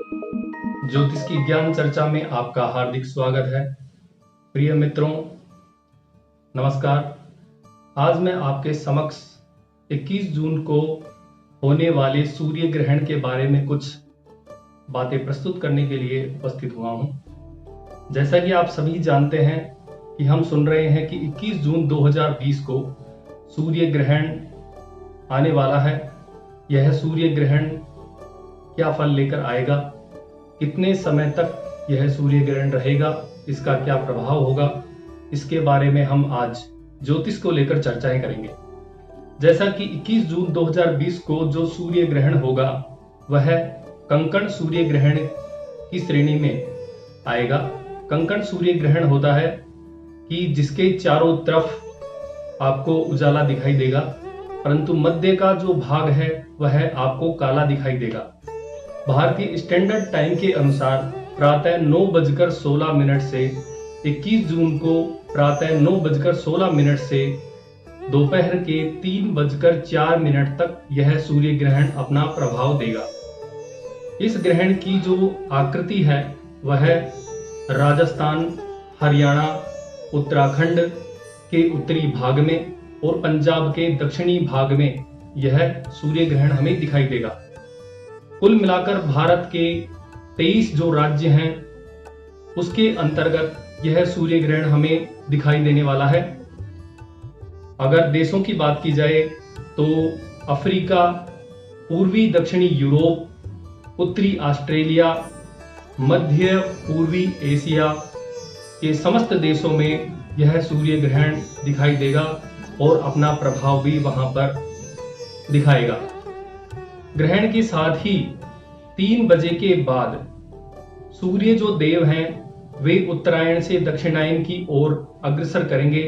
ज्योतिष की ज्ञान चर्चा में आपका हार्दिक स्वागत है। प्रिय मित्रों, नमस्कार। आज मैं आपके समक्ष 21 जून को होने वाले सूर्य ग्रहण के बारे में कुछ बातें प्रस्तुत करने के लिए उपस्थित हुआ हूं। जैसा कि आप सभी जानते हैं कि हम सुन रहे हैं कि 21 जून 2020 को सूर्य ग्रहण आने वाला है। यह सूर्य ग्रहण क्या फल लेकर आएगा, कितने समय तक यह सूर्य ग्रहण रहेगा, इसका क्या प्रभाव होगा, इसके बारे में हम आज ज्योतिष को लेकर चर्चाएं करेंगे। जैसा कि 21 जून 2020 को जो सूर्य ग्रहण होगा वह कंकण सूर्य ग्रहण की श्रेणी में आएगा। कंकण सूर्य ग्रहण होता है कि जिसके चारों तरफ आपको उजाला दिखाई देगा, परंतु मध्य का जो भाग है वह आपको काला दिखाई देगा। भारतीय स्टैंडर्ड टाइम के अनुसार प्रातः 9:16 से 21 जून को प्रातः 9:16 से दोपहर के 3:04 तक यह सूर्य ग्रहण अपना प्रभाव देगा। इस ग्रहण की जो आकृति है वह राजस्थान, हरियाणा, उत्तराखंड के उत्तरी भाग में और पंजाब के दक्षिणी भाग में यह सूर्य ग्रहण हमें दिखाई देगा। कुल मिलाकर भारत के 23 जो राज्य हैं उसके अंतर्गत यह सूर्य ग्रहण हमें दिखाई देने वाला है। अगर देशों की बात की जाए तो अफ्रीका, पूर्वी दक्षिणी यूरोप, उत्तरी ऑस्ट्रेलिया, मध्य पूर्वी एशिया के समस्त देशों में यह सूर्य ग्रहण दिखाई देगा और अपना प्रभाव भी वहां पर दिखाएगा। ग्रहण के साथ ही 3 बजे के बाद सूर्य जो देव हैं वे उत्तरायण से दक्षिणायन की ओर अग्रसर करेंगे,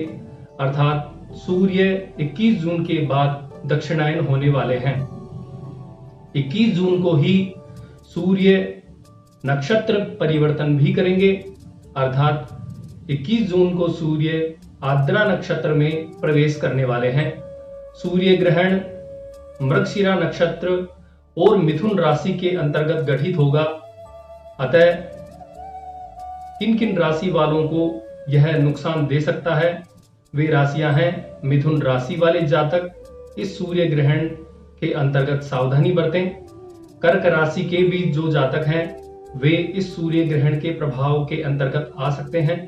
अर्थात सूर्य 21 जून के बाद दक्षिणायन होने वाले हैं। 21 जून को ही सूर्य नक्षत्र परिवर्तन भी करेंगे, अर्थात 21 जून को सूर्य आर्द्रा नक्षत्र में प्रवेश करने वाले हैं। सूर्य ग्रहण मृगशिरा नक्षत्र और मिथुन राशि के अंतर्गत गठित होगा। अतः किन किन राशि वालों को यह नुकसान दे सकता है, वे राशियां हैं। मिथुन राशि वाले जातक इस सूर्य ग्रहण के अंतर्गत सावधानी बरतें। कर्क राशि के भी जो जातक हैं वे इस सूर्य ग्रहण के प्रभाव के अंतर्गत आ सकते हैं।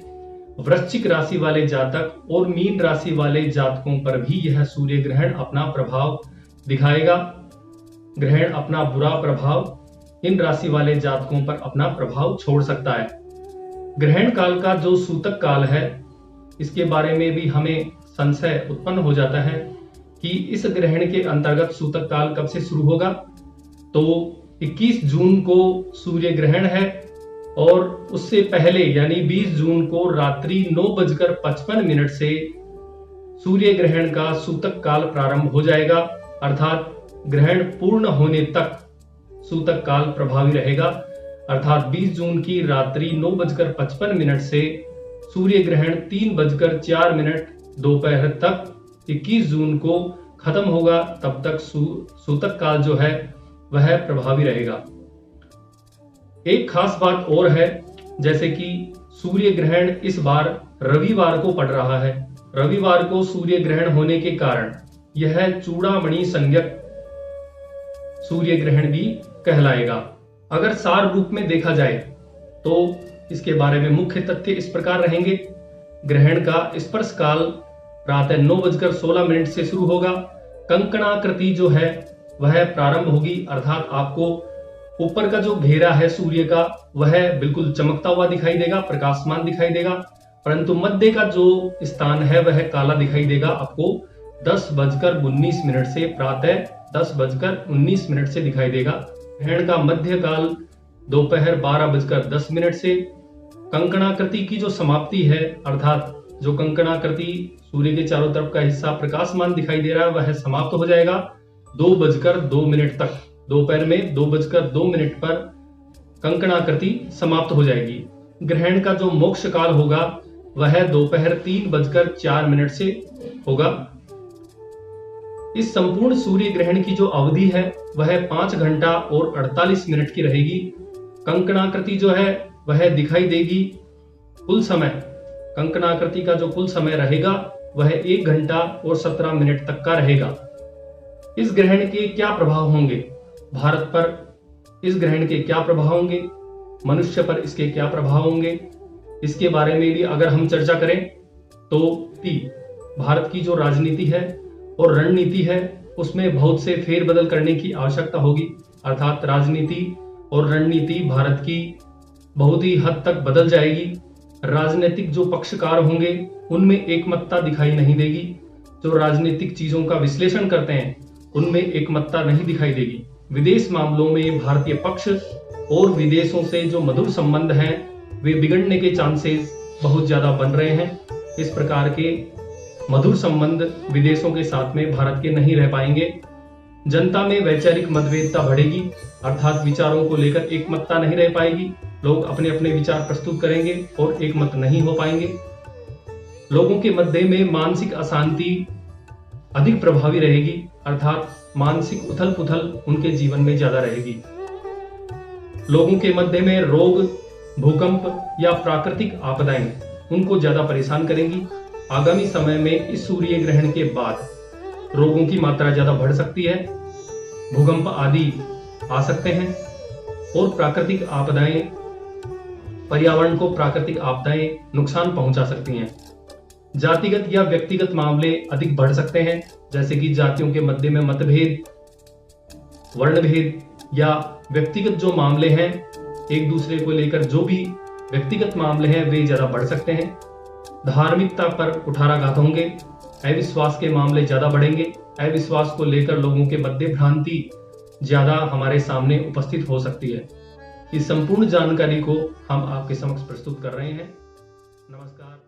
वृश्चिक राशि वाले जातक और मीन राशि वाले जातकों पर भी यह सूर्य ग्रहण अपना प्रभाव दिखाएगा। ग्रहण अपना बुरा प्रभाव इन राशि वाले जातकों पर अपना प्रभाव छोड़ सकता है। ग्रहण काल का जो सूतक काल है इसके बारे में भी हमें संशय उत्पन्न हो जाता है कि इस ग्रहण के अंतर्गत सूतक काल कब से शुरू होगा। तो 21 जून को सूर्य ग्रहण है और उससे पहले यानी 20 जून को रात्रि 9:55 से सूर्य ग्रहण का सूतक काल प्रारंभ हो जाएगा, अर्थात ग्रहण पूर्ण होने तक सूतक काल प्रभावी रहेगा। अर्थात 20 जून की रात्रि 9:55 से सूर्य ग्रहण 3:04 दोपहर तक 21 जून को खत्म होगा, तब तक सूतक काल जो है वह प्रभावी रहेगा। एक खास बात और है, जैसे कि सूर्य ग्रहण इस बार रविवार को पड़ रहा है। रविवार को सूर्य ग्रहण होने के कारण यह चूड़ामणि संज्ञक सूर्य ग्रहण भी कहलाएगा। अगर सार रूप में देखा जाए तो इसके बारे में मुख्य तथ्य इस प्रकार रहेंगे। ग्रहण का स्पर्श काल प्रातः 9:16 से शुरू होगा। कंकणाकृति जो है वह प्रारंभ होगी, अर्थात आपको ऊपर का जो घेरा है सूर्य का वह बिल्कुल चमकता हुआ दिखाई देगा, प्रकाशमान दिखाई देगा, परंतु मध्य का जो स्थान है वह काला दिखाई देगा आपको 10:19 से प्रातः 10:19 से दिखाई देगा। ग्रहण का मध्य काल दोपहर 12:10 से। कंकणाकृति की जो समाप्ति है, अर्थात जो कंकणाकृति सूर्य के चारों तरफ का हिस्सा प्रकाशमान दिखाई दे रहा है वह समाप्त हो जाएगा 2:02 तक। दोपहर में 2:02 पर कंकणाकृति समाप्त हो जाएगी। ग्रहण का जो मोक्ष काल होगा वह दोपहर 3:04 से होगा। इस संपूर्ण सूर्य ग्रहण की जो अवधि है वह 5 घंटा और 48 मिनट की रहेगी। कंकणाकृति जो है वह दिखाई देगी। कुल समय, कंकणाकृति का जो कुल समय रहेगा वह 1 घंटा और 17 मिनट तक का रहेगा। इस ग्रहण के क्या प्रभाव होंगे भारत पर, इस ग्रहण के क्या प्रभाव होंगे मनुष्य पर, इसके क्या प्रभाव होंगे, इसके बारे में भी अगर हम चर्चा करें तो भारत की जो राजनीति है और रणनीति है उसमें बहुत से फेरबदल करने की आवश्यकता होगी। अर्थात राजनीति और रणनीति भारत की बहुत ही हद तक बदल जाएगी। राजनीतिक जो पक्षकार होंगे उनमें एकमतता दिखाई नहीं देगी। जो राजनीतिक चीजों का विश्लेषण करते हैं उनमें एकमतता नहीं दिखाई देगी। विदेश मामलों में भारतीय पक्ष और विदेशों से जो मधुर संबंध हैं वे बिगड़ने के चांसेस बहुत ज्यादा बन रहे हैं। इस प्रकार के मधुर संबंध विदेशों के साथ में भारत के नहीं रह पाएंगे। जनता में वैचारिक मतभेदता बढ़ेगी, अर्थात विचारों को लेकर एकमतता नहीं रह पाएगी। लोग अपने अपने विचार प्रस्तुत करेंगे और एकमत नहीं हो पाएंगे। लोगों के मध्य में मानसिक अशांति अधिक प्रभावी रहेगी, अर्थात मानसिक उथल पुथल उनके जीवन में ज्यादा रहेगी। लोगों के मध्य में रोग, भूकंप या प्राकृतिक आपदाएं उनको ज्यादा परेशान करेंगी। आगामी समय में इस सूर्य ग्रहण के बाद रोगों की मात्रा ज्यादा बढ़ सकती है, भूकंप आदि आ सकते हैं और प्राकृतिक आपदाएं, पर्यावरण को प्राकृतिक आपदाएं नुकसान पहुंचा सकती हैं। जातिगत या व्यक्तिगत मामले अधिक बढ़ सकते हैं, जैसे कि जातियों के मध्य में मतभेद, वर्णभेद या व्यक्तिगत जो मामले हैं एक दूसरे को लेकर, जो भी व्यक्तिगत मामले हैं वे ज्यादा बढ़ सकते हैं। धार्मिकता पर कुठाराघात होंगे, अविश्वास के मामले ज्यादा बढ़ेंगे। अविश्वास को लेकर लोगों के मध्य भ्रांति ज्यादा हमारे सामने उपस्थित हो सकती है। इस संपूर्ण जानकारी को हम आपके समक्ष प्रस्तुत कर रहे हैं। नमस्कार।